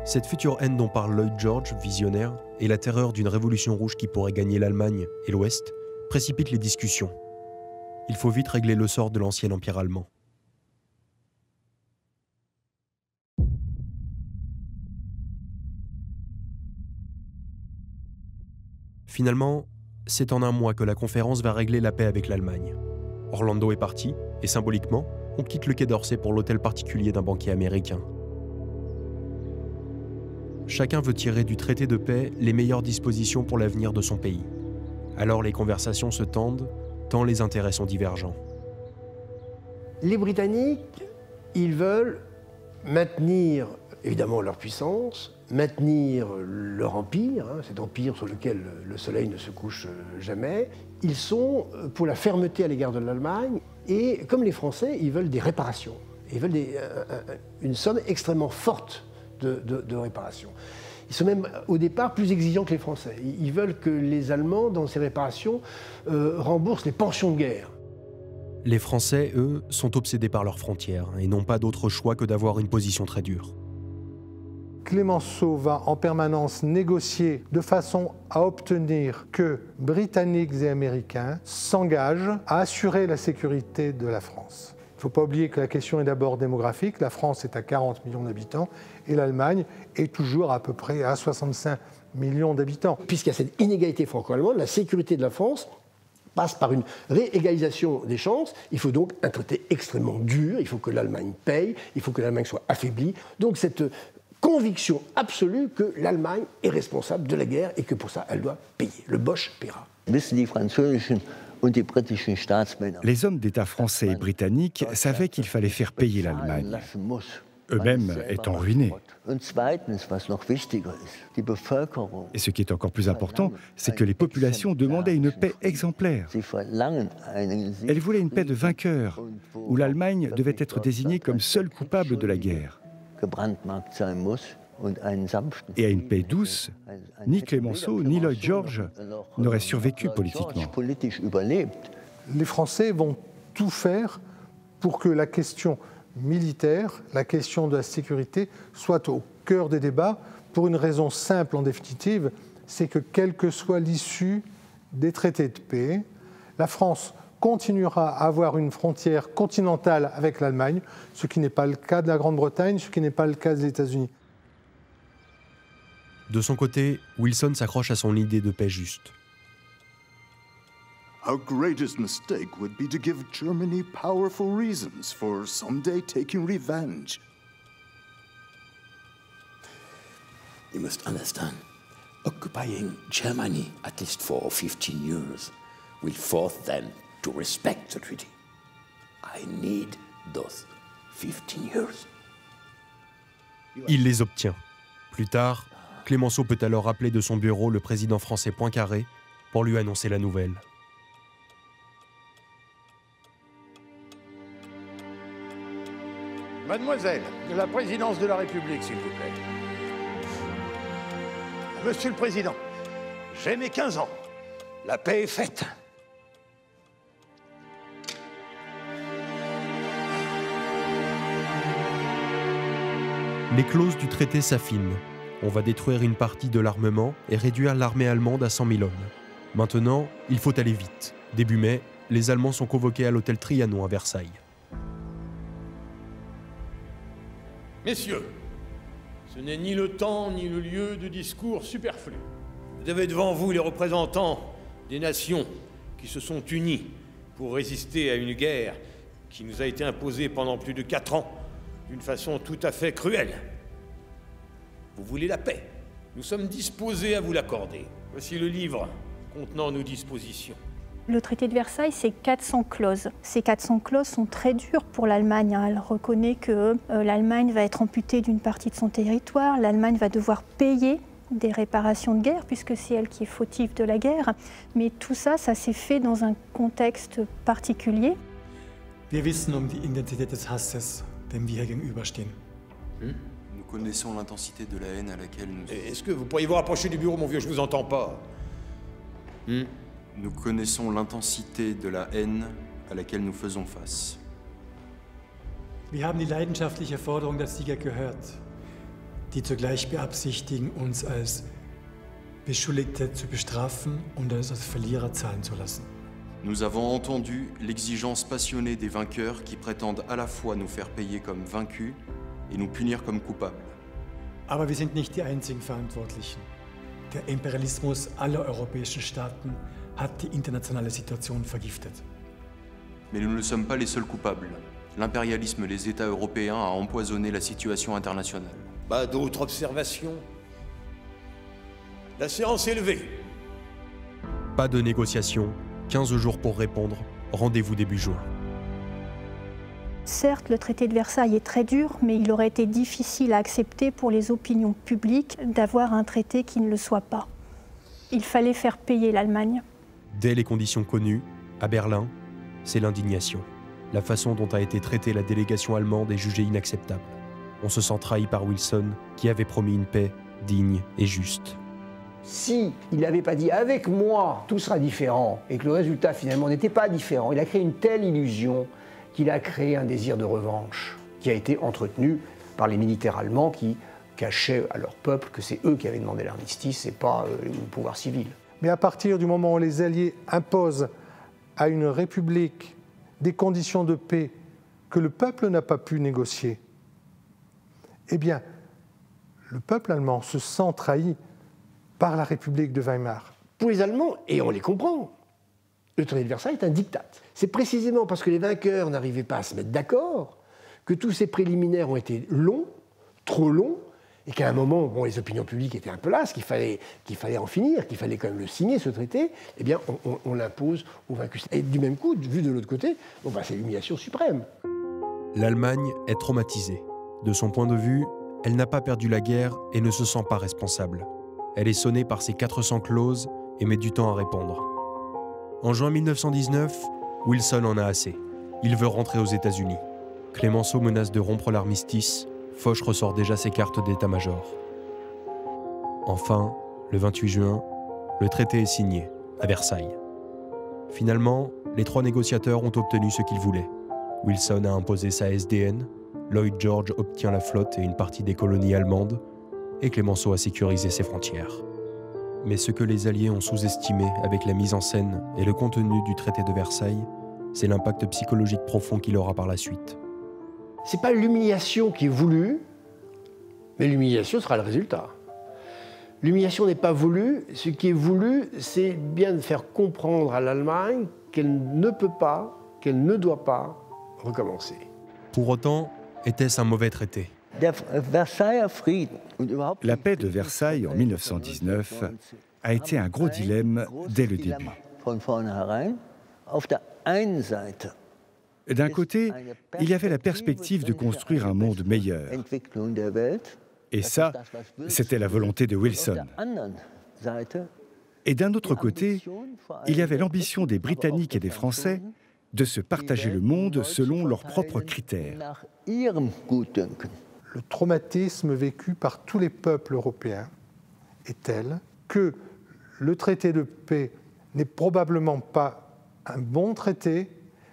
Cette future haine dont parle Lloyd George, visionnaire, et la terreur d'une révolution rouge qui pourrait gagner l'Allemagne et l'Ouest, précipite les discussions. Il faut vite régler le sort de l'ancien empire allemand. Finalement, c'est en un mois que la conférence va régler la paix avec l'Allemagne. Orlando est parti, et symboliquement, on quitte le Quai d'Orsay pour l'hôtel particulier d'un banquier américain. Chacun veut tirer du traité de paix les meilleures dispositions pour l'avenir de son pays. Alors les conversations se tendent, tant les intérêts sont divergents. Les Britanniques, ils veulent maintenir évidemment leur puissance, maintenir leur empire, cet empire sur lequel le soleil ne se couche jamais. Ils sont pour la fermeté à l'égard de l'Allemagne et, comme les Français, ils veulent des réparations. Ils veulent une somme extrêmement forte de réparations. Ils sont même au départ plus exigeants que les Français. Ils veulent que les Allemands, dans ces réparations, remboursent les pensions de guerre. Les Français, eux, sont obsédés par leurs frontières et n'ont pas d'autre choix que d'avoir une position très dure. Clemenceau va en permanence négocier de façon à obtenir que Britanniques et Américains s'engagent à assurer la sécurité de la France. ne faut pas oublier que la question est d'abord démographique. La France est à 40 millions d'habitants et l'Allemagne est toujours à peu près à 65 millions d'habitants. Puisqu'il y a cette inégalité franco-allemande, la sécurité de la France passe par une réégalisation des chances. Il faut donc un traité extrêmement dur, il faut que l'Allemagne paye, il faut que l'Allemagne soit affaiblie. Donc cette conviction absolue que l'Allemagne est responsable de la guerre et que pour ça, elle doit payer. Le Bosch paiera. Les hommes d'État français et britanniques savaient qu'il fallait faire payer l'Allemagne, eux-mêmes étant ruinés. Et ce qui est encore plus important, c'est que les populations demandaient une paix exemplaire. Elles voulaient une paix de vainqueur, où l'Allemagne devait être désignée comme seule coupable de la guerre. Et à une paix douce, ni Clémenceau ni Lloyd George n'auraient survécu politiquement. Les Français vont tout faire pour que la question militaire, la question de la sécurité, soit au cœur des débats, pour une raison simple en définitive, c'est que quelle que soit l'issue des traités de paix, la France continuera à avoir une frontière continentale avec l'Allemagne, ce qui n'est pas le cas de la Grande-Bretagne, ce qui n'est pas le cas des États-Unis. De son côté, Wilson s'accroche à son idée de paix juste. Our greatest mistake would be to give Germany powerful reasons for someday taking revenge. You must understand, occupying Germany at least for 15 years will force them to respect the treaty. I need those 15 years. Il les obtient. Plus tard, Clémenceau peut alors appeler de son bureau le président français Poincaré pour lui annoncer la nouvelle. Mademoiselle, de la présidence de la République, s'il vous plaît. Monsieur le Président, j'ai mes 15 ans. La paix est faite. Les clauses du traité s'affinent. On va détruire une partie de l'armement et réduire l'armée allemande à 100 000 hommes. Maintenant, il faut aller vite. Début mai, les Allemands sont convoqués à l'hôtel Trianon à Versailles. Messieurs, ce n'est ni le temps ni le lieu de discours superflus. Vous avez devant vous les représentants des nations qui se sont unies pour résister à une guerre qui nous a été imposée pendant plus de 4 ans d'une façon tout à fait cruelle. Vous voulez la paix. Nous sommes disposés à vous l'accorder. Voici le livre contenant nos dispositions. Le traité de Versailles, c'est 400 clauses. Ces 400 clauses sont très dures pour l'Allemagne. Elle reconnaît que l'Allemagne va être amputée d'une partie de son territoire, l'Allemagne va devoir payer des réparations de guerre, puisque c'est elle qui est fautive de la guerre. Mais tout ça, ça s'est fait dans un contexte particulier. Wir wissen die Intensität des Hasses, dem wir gegenüberstehen. Nous connaissons l'intensité de la haine à laquelle nous... Est-ce que vous pourriez vous rapprocher du bureau, mon vieux? Je vous entends pas. Nous connaissons l'intensité de la haine à laquelle nous faisons face. Wir haben die leidenschaftliche Forderung der Sieger gehört, die zugleich beabsichtigen, uns als Beschuldigte zu bestrafen und uns als Verlierer zahlen zu lassen. Nous avons entendu l'exigence passionnée des vainqueurs qui prétendent à la fois nous faire payer comme vaincus et nous punir comme coupables. Aber wir sind nicht die einzigen Verantwortlichen. Der Imperialismus aller europäischen Staaten hat die internationale Situation vergiftet. Mais nous ne sommes pas les seuls coupables. L'impérialisme des États européens a empoisonné la situation internationale. D'autres observations? La séance est levée. Pas de négociation, 15 jours pour répondre, rendez-vous début juin. Certes, le traité de Versailles est très dur, mais il aurait été difficile à accepter pour les opinions publiques d'avoir un traité qui ne le soit pas. Il fallait faire payer l'Allemagne. Dès les conditions connues, à Berlin, c'est l'indignation. La façon dont a été traitée la délégation allemande est jugée inacceptable. On se sent trahi par Wilson, qui avait promis une paix digne et juste. Si il n'avait pas dit « avec moi, tout sera différent » et que le résultat finalement n'était pas différent, il a créé une telle illusion qu'il a créé un désir de revanche qui a été entretenu par les militaires allemands qui cachaient à leur peuple que c'est eux qui avaient demandé l'armistice et pas le pouvoir civil. Mais à partir du moment où les Alliés imposent à une république des conditions de paix que le peuple n'a pas pu négocier, eh bien, le peuple allemand se sent trahi par la République de Weimar. Pour les Allemands, et on les comprend, le traité de Versailles est un diktat. C'est précisément parce que les vainqueurs n'arrivaient pas à se mettre d'accord que tous ces préliminaires ont été longs, trop longs, et qu'à un moment, bon, les opinions publiques étaient un peu lasses, qu'il fallait en finir, qu'il fallait quand même le signer, ce traité, eh bien, on l'impose aux vaincus. Et du même coup, vu de l'autre côté, bon, bah, c'est l'humiliation suprême. L'Allemagne est traumatisée. De son point de vue, elle n'a pas perdu la guerre et ne se sent pas responsable. Elle est sonnée par ses 400 clauses et met du temps à répondre. En juin 1919, Wilson en a assez. Il veut rentrer aux États-Unis. Clemenceau menace de rompre l'armistice. Foch ressort déjà ses cartes d'état-major. Enfin, le 28 juin, le traité est signé, à Versailles. Finalement, les 3 négociateurs ont obtenu ce qu'ils voulaient. Wilson a imposé sa SDN, Lloyd George obtient la flotte et une partie des colonies allemandes, et Clemenceau a sécurisé ses frontières. Mais ce que les Alliés ont sous-estimé avec la mise en scène et le contenu du traité de Versailles, c'est l'impact psychologique profond qu'il aura par la suite. Ce n'est pas l'humiliation qui est voulue, mais l'humiliation sera le résultat. L'humiliation n'est pas voulue, ce qui est voulu, c'est bien de faire comprendre à l'Allemagne qu'elle ne peut pas, qu'elle ne doit pas recommencer. Pour autant, était-ce un mauvais traité ? La paix de Versailles en 1919 a été un gros dilemme dès le début. D'un côté, il y avait la perspective de construire un monde meilleur. Et ça, c'était la volonté de Wilson. Et d'un autre côté, il y avait l'ambition des Britanniques et des Français de se partager le monde selon leurs propres critères. Le traumatisme vécu par tous les peuples européens est tel que le traité de paix n'est probablement pas un bon traité,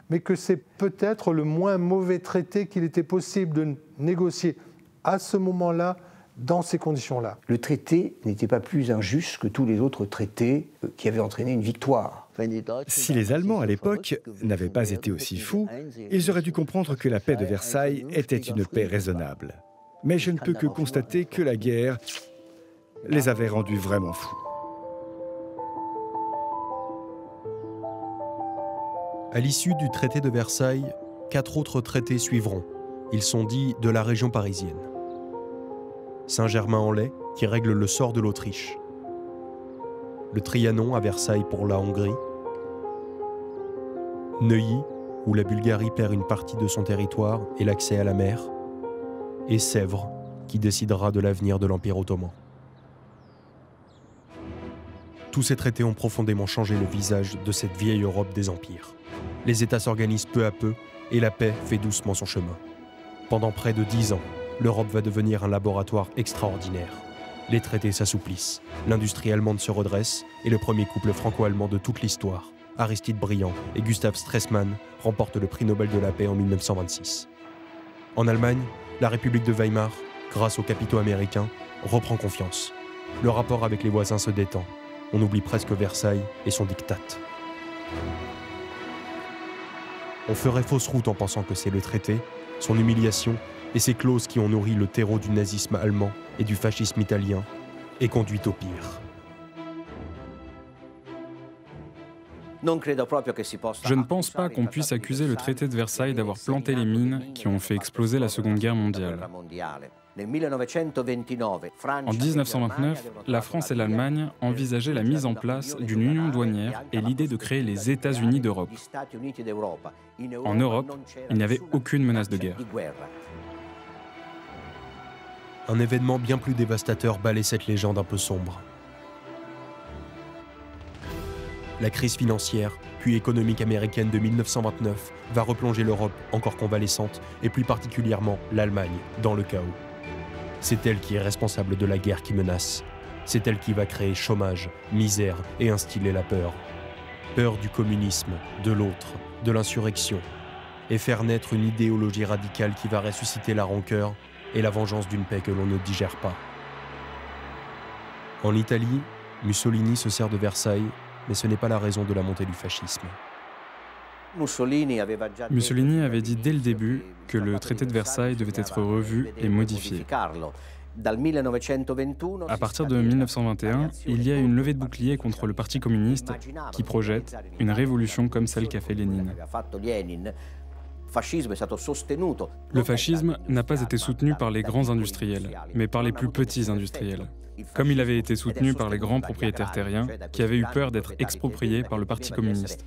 mais que c'est peut-être le moins mauvais traité qu'il était possible de négocier à ce moment-là, dans ces conditions-là. Le traité n'était pas plus injuste que tous les autres traités qui avaient entraîné une victoire. Si les Allemands à l'époque n'avaient pas été aussi fous, ils auraient dû comprendre que la paix de Versailles était une paix raisonnable. Mais je ne peux que constater que la guerre les avait rendus vraiment fous. À l'issue du traité de Versailles, 4 autres traités suivront. Ils sont dits de la région parisienne. Saint-Germain-en-Laye, qui règle le sort de l'Autriche. Le Trianon à Versailles pour la Hongrie. Neuilly, où la Bulgarie perd une partie de son territoire et l'accès à la mer. Et Sèvres, qui décidera de l'avenir de l'Empire ottoman. Tous ces traités ont profondément changé le visage de cette vieille Europe des empires. Les États s'organisent peu à peu et la paix fait doucement son chemin. Pendant près de 10 ans, l'Europe va devenir un laboratoire extraordinaire. Les traités s'assouplissent, l'industrie allemande se redresse et le premier couple franco-allemand de toute l'histoire, Aristide Briand et Gustav Stresemann, remportent le prix Nobel de la paix en 1926. En Allemagne, la République de Weimar, grâce aux capitaux américains, reprend confiance. Le rapport avec les voisins se détend. On oublie presque Versailles et son diktat. On ferait fausse route en pensant que c'est le traité, son humiliation et ces clauses qui ont nourri le terreau du nazisme allemand et du fascisme italien et conduit au pire. Je ne pense pas qu'on puisse accuser le traité de Versailles d'avoir planté les mines qui ont fait exploser la Seconde Guerre mondiale. En 1929, la France et l'Allemagne envisageaient la mise en place d'une union douanière et l'idée de créer les États-Unis d'Europe. En Europe, il n'y avait aucune menace de guerre. Un événement bien plus dévastateur balaie cette légende un peu sombre. La crise financière, puis économique américaine de 1929 va replonger l'Europe, encore convalescente, et plus particulièrement l'Allemagne, dans le chaos. C'est elle qui est responsable de la guerre qui menace. C'est elle qui va créer chômage, misère et instiller la peur. Peur du communisme, de l'autre, de l'insurrection, et faire naître une idéologie radicale qui va ressusciter la rancœur et la vengeance d'une paix que l'on ne digère pas. En Italie, Mussolini se sert de Versailles, mais ce n'est pas la raison de la montée du fascisme. Mussolini avait dit dès le début que le traité de Versailles devait être revu et modifié. À partir de 1921, il y a une levée de bouclier contre le Parti communiste qui projette une révolution comme celle qu'a fait Lénine. Le fascisme n'a pas été soutenu par les grands industriels, mais par les plus petits industriels, comme il avait été soutenu par les grands propriétaires terriens qui avaient eu peur d'être expropriés par le Parti communiste.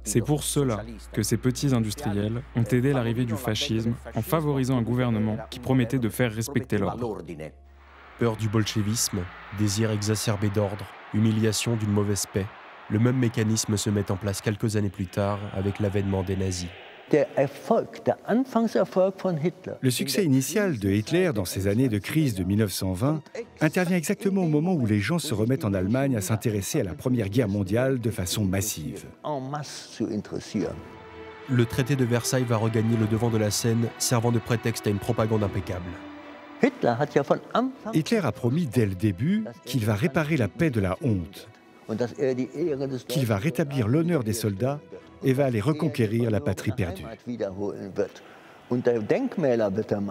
C'est pour cela que ces petits industriels ont aidé l'arrivée du fascisme en favorisant un gouvernement qui promettait de faire respecter l'ordre. Peur du bolchevisme, désir exacerbé d'ordre, humiliation d'une mauvaise paix, le même mécanisme se met en place quelques années plus tard avec l'avènement des nazis. Le succès initial de Hitler dans ces années de crise de 1920 intervient exactement au moment où les gens se remettent en Allemagne à s'intéresser à la Première Guerre mondiale de façon massive. Le traité de Versailles va regagner le devant de la scène, servant de prétexte à une propagande impeccable. Hitler a promis dès le début qu'il va réparer la paix de la honte, qu'il va rétablir l'honneur des soldats et va aller reconquérir la patrie perdue.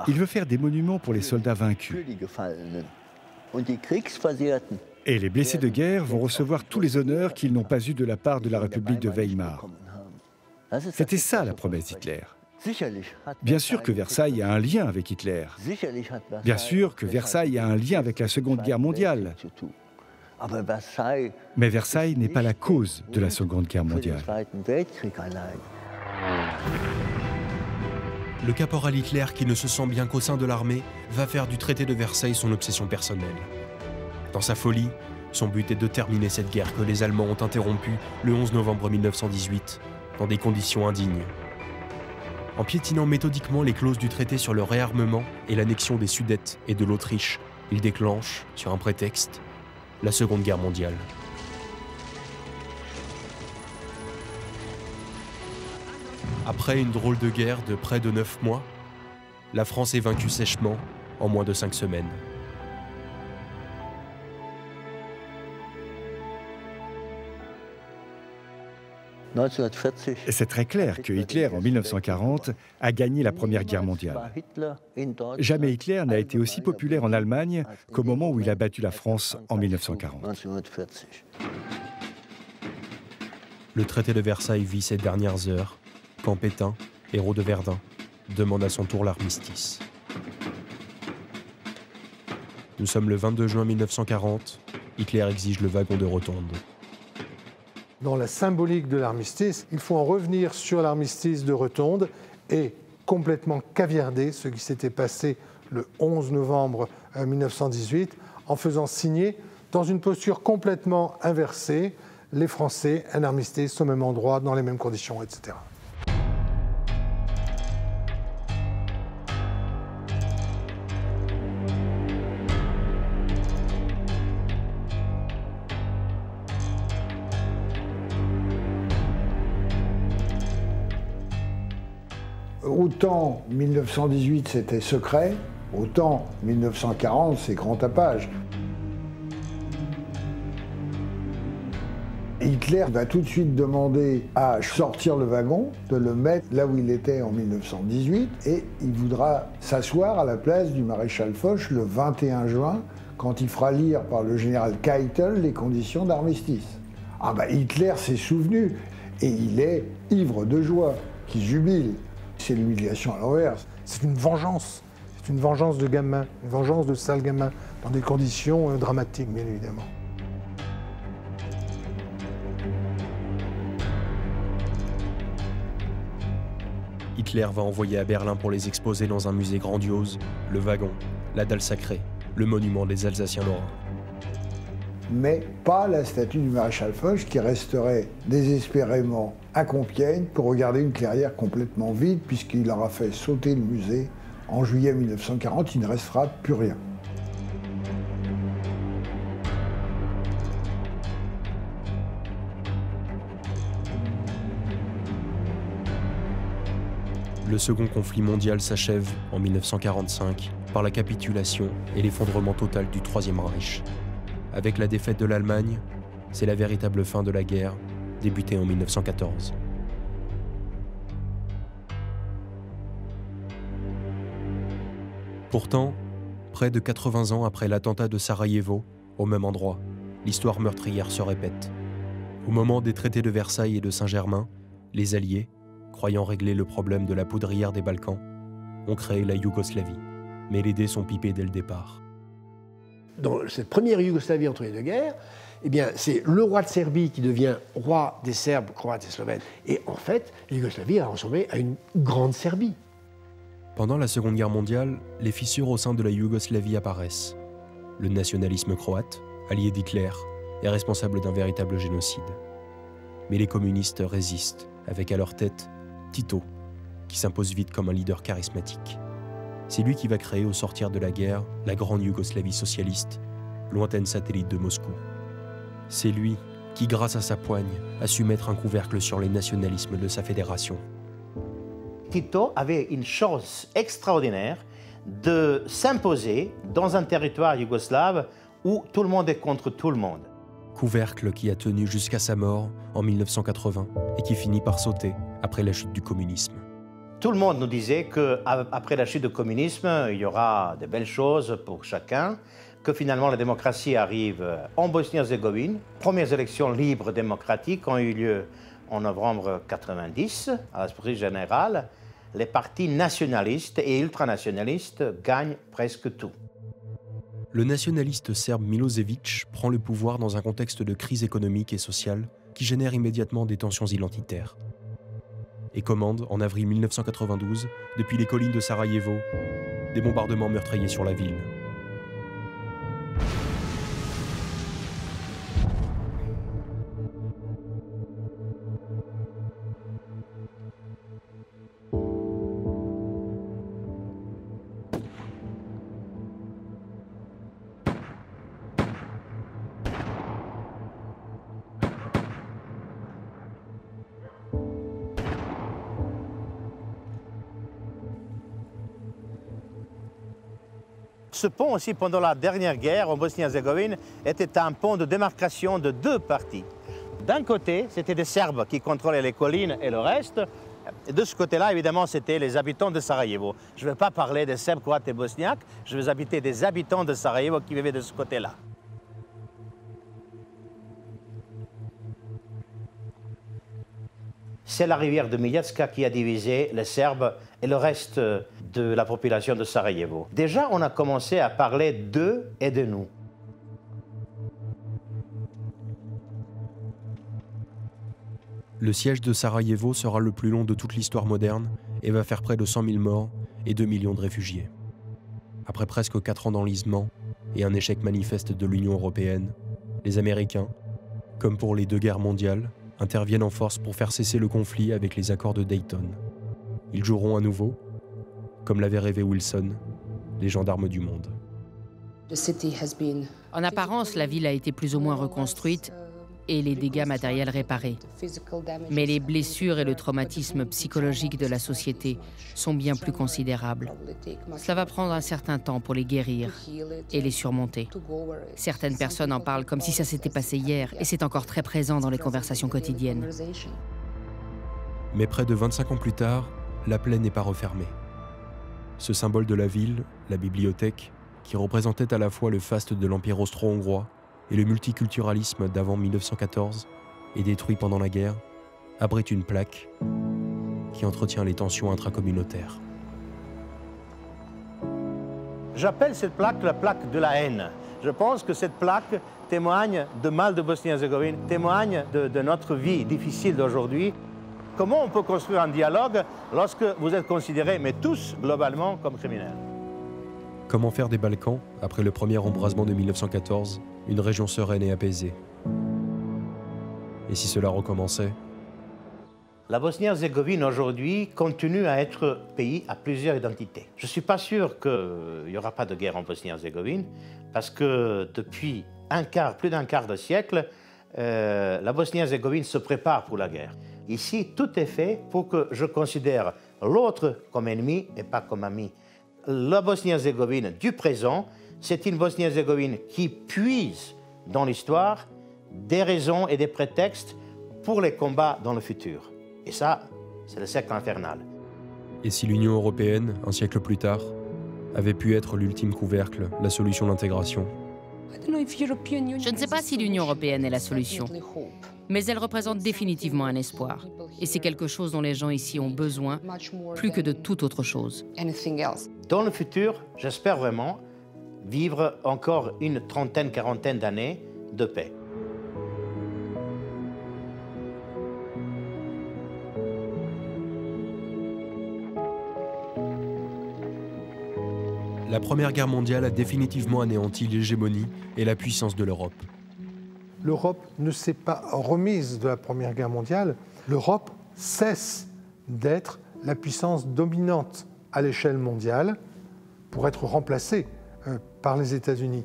Il veut faire des monuments pour les soldats vaincus. Et les blessés de guerre vont recevoir tous les honneurs qu'ils n'ont pas eus de la part de la République de Weimar. C'était ça la promesse d'Hitler. Bien sûr que Versailles a un lien avec Hitler. Bien sûr que Versailles a un lien avec la Seconde Guerre mondiale. Mais Versailles n'est pas la cause de la Seconde Guerre mondiale. Le caporal Hitler, qui ne se sent bien qu'au sein de l'armée, va faire du traité de Versailles son obsession personnelle. Dans sa folie, son but est de terminer cette guerre que les Allemands ont interrompue le 11 novembre 1918, dans des conditions indignes. En piétinant méthodiquement les clauses du traité sur le réarmement et l'annexion des Sudètes et de l'Autriche, il déclenche, sur un prétexte, la Seconde Guerre mondiale. Après une drôle de guerre de près de 9 mois, la France est vaincue sèchement en moins de 5 semaines. Et c'est très clair que Hitler, en 1940, a gagné la Première Guerre mondiale. Jamais Hitler n'a été aussi populaire en Allemagne qu'au moment où il a battu la France en 1940. Le traité de Versailles vit ses dernières heures, quand Pétain, héros de Verdun, demande à son tour l'armistice. Nous sommes le 22 juin 1940, Hitler exige le wagon de rotonde. Dans la symbolique de l'armistice, il faut en revenir sur l'armistice de Rotonde et complètement caviarder ce qui s'était passé le 11 novembre 1918 en faisant signer, dans une posture complètement inversée, les Français un armistice au même endroit, dans les mêmes conditions, etc. Autant 1918 c'était secret, autant 1940 c'est grand tapage. Hitler va tout de suite demander à sortir le wagon, de le mettre là où il était en 1918, et il voudra s'asseoir à la place du maréchal Foch le 21 juin, quand il fera lire par le général Keitel les conditions d'armistice. Ah bah Hitler s'est souvenu, et il est ivre de joie, qui jubile. C'est l'humiliation à l'envers. C'est une vengeance de gamin, une vengeance de sale gamin, dans des conditions dramatiques, bien évidemment. Hitler va envoyer à Berlin pour les exposer dans un musée grandiose, le wagon, la dalle sacrée, le monument des Alsaciens-Lorrains. Mais pas la statue du maréchal Foch qui resterait désespérément à Compiègne pour regarder une clairière complètement vide puisqu'il aura fait sauter le musée. En juillet 1940, il ne restera plus rien. Le second conflit mondial s'achève en 1945 par la capitulation et l'effondrement total du Troisième Reich. Avec la défaite de l'Allemagne, c'est la véritable fin de la guerre, débutée en 1914. Pourtant, près de 80 ans après l'attentat de Sarajevo, au même endroit, l'histoire meurtrière se répète. Au moment des traités de Versailles et de Saint-Germain, les Alliés, croyant régler le problème de la poudrière des Balkans, ont créé la Yougoslavie. Mais les dés sont pipés dès le départ. Dans cette première Yougoslavie entre les deux guerres, eh bien, c'est le roi de Serbie qui devient roi des Serbes, Croates et Slovènes. Et en fait, la Yougoslavie a ressemblé à une grande Serbie. Pendant la Seconde Guerre mondiale, les fissures au sein de la Yougoslavie apparaissent. Le nationalisme croate, allié d'Hitler, est responsable d'un véritable génocide. Mais les communistes résistent, avec à leur tête Tito, qui s'impose vite comme un leader charismatique. C'est lui qui va créer au sortir de la guerre la grande Yougoslavie socialiste, lointaine satellite de Moscou. C'est lui qui, grâce à sa poigne, a su mettre un couvercle sur les nationalismes de sa fédération. Tito avait une chance extraordinaire de s'imposer dans un territoire yougoslave où tout le monde est contre tout le monde. Couvercle qui a tenu jusqu'à sa mort en 1980 et qui finit par sauter après la chute du communisme. Tout le monde nous disait qu'après la chute du communisme, il y aura de belles choses pour chacun, que finalement la démocratie arrive en Bosnie-Herzégovine. Premières élections libres démocratiques ont eu lieu en novembre 1990, à l'Assemblée générale. Les partis nationalistes et ultranationalistes gagnent presque tout. Le nationaliste serbe Milosevic prend le pouvoir dans un contexte de crise économique et sociale qui génère immédiatement des tensions identitaires. Et commande, en avril 1992, depuis les collines de Sarajevo, des bombardements meurtriers sur la ville. Ce pont aussi, pendant la dernière guerre en Bosnie-Herzégovine, était un pont de démarcation de deux parties. D'un côté, c'était des Serbes qui contrôlaient les collines et le reste. Et de ce côté-là, évidemment, c'était les habitants de Sarajevo. Je ne vais pas parler des Serbes, Croates et Bosniaques, je vais habiter des habitants de Sarajevo qui vivaient de ce côté-là. C'est la rivière de Miljacka qui a divisé les Serbes et le reste de la population de Sarajevo. Déjà, on a commencé à parler d'eux et de nous. Le siège de Sarajevo sera le plus long de toute l'histoire moderne et va faire près de 100 000 morts et 2 millions de réfugiés. Après presque 4 ans d'enlisement et un échec manifeste de l'Union européenne, les Américains, comme pour les deux guerres mondiales, interviennent en force pour faire cesser le conflit avec les accords de Dayton. Ils joueront à nouveau, comme l'avait rêvé Wilson, les gendarmes du monde. En apparence, la ville a été plus ou moins reconstruite et les dégâts matériels réparés. Mais les blessures et le traumatisme psychologique de la société sont bien plus considérables. Cela va prendre un certain temps pour les guérir et les surmonter. Certaines personnes en parlent comme si ça s'était passé hier et c'est encore très présent dans les conversations quotidiennes. Mais près de 25 ans plus tard, la plaie n'est pas refermée. Ce symbole de la ville, la bibliothèque, qui représentait à la fois le faste de l'Empire austro-hongrois et le multiculturalisme d'avant 1914, est détruit pendant la guerre, abrite une plaque qui entretient les tensions intracommunautaires. J'appelle cette plaque la plaque de la haine. Je pense que cette plaque témoigne de mal de Bosnie-Herzégovine, témoigne de notre vie difficile d'aujourd'hui. Comment on peut construire un dialogue lorsque vous êtes considérés, mais tous, globalement, comme criminels? Comment faire des Balkans, après le premier embrasement de 1914, une région sereine et apaisée? Et si cela recommençait? La Bosnie-Herzégovine aujourd'hui continue à être pays à plusieurs identités. Je ne suis pas sûr qu'il n'y aura pas de guerre en Bosnie-Herzégovine, parce que depuis plus d'un quart de siècle, la Bosnie-Herzégovine se prépare pour la guerre. Ici, tout est fait pour que je considère l'autre comme ennemi et pas comme ami. La Bosnie-Herzégovine du présent, c'est une Bosnie-Herzégovine qui puise dans l'histoire des raisons et des prétextes pour les combats dans le futur. Et ça, c'est le cercle infernal. Et si l'Union européenne, un siècle plus tard, avait pu être l'ultime couvercle, la solution d'intégration. Je ne sais pas si l'Union européenne est la solution, mais elle représente définitivement un espoir. Et c'est quelque chose dont les gens ici ont besoin, plus que de toute autre chose. Dans le futur, j'espère vraiment vivre encore une trentaine, quarantaine d'années de paix. La Première Guerre mondiale a définitivement anéanti l'hégémonie et la puissance de l'Europe. L'Europe ne s'est pas remise de la Première Guerre mondiale. L'Europe cesse d'être la puissance dominante à l'échelle mondiale pour être remplacée par les États-Unis.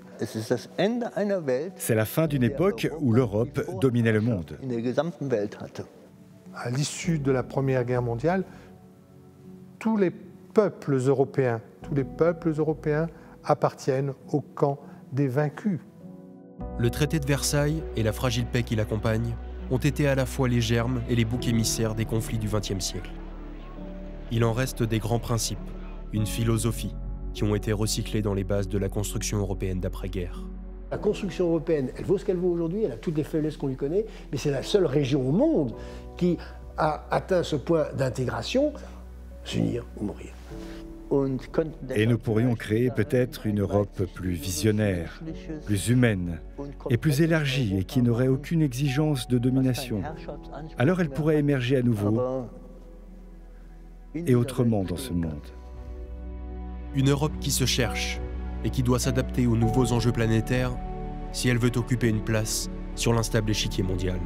C'est la fin d'une époque où l'Europe dominait le monde. À l'issue de la Première Guerre mondiale, tous les peuples européens appartiennent au camp des vaincus. Le traité de Versailles et la fragile paix qui l'accompagne ont été à la fois les germes et les boucs émissaires des conflits du XXe siècle. Il en reste des grands principes, une philosophie, qui ont été recyclés dans les bases de la construction européenne d'après-guerre. La construction européenne, elle vaut ce qu'elle vaut aujourd'hui, elle a toutes les faiblesses qu'on lui connaît, mais c'est la seule région au monde qui a atteint ce point d'intégration, s'unir ou mourir. Et nous pourrions créer peut-être une Europe plus visionnaire, plus humaine et plus élargie et qui n'aurait aucune exigence de domination. Alors elle pourrait émerger à nouveau et autrement dans ce monde. Une Europe qui se cherche et qui doit s'adapter aux nouveaux enjeux planétaires si elle veut occuper une place sur l'instable échiquier mondial.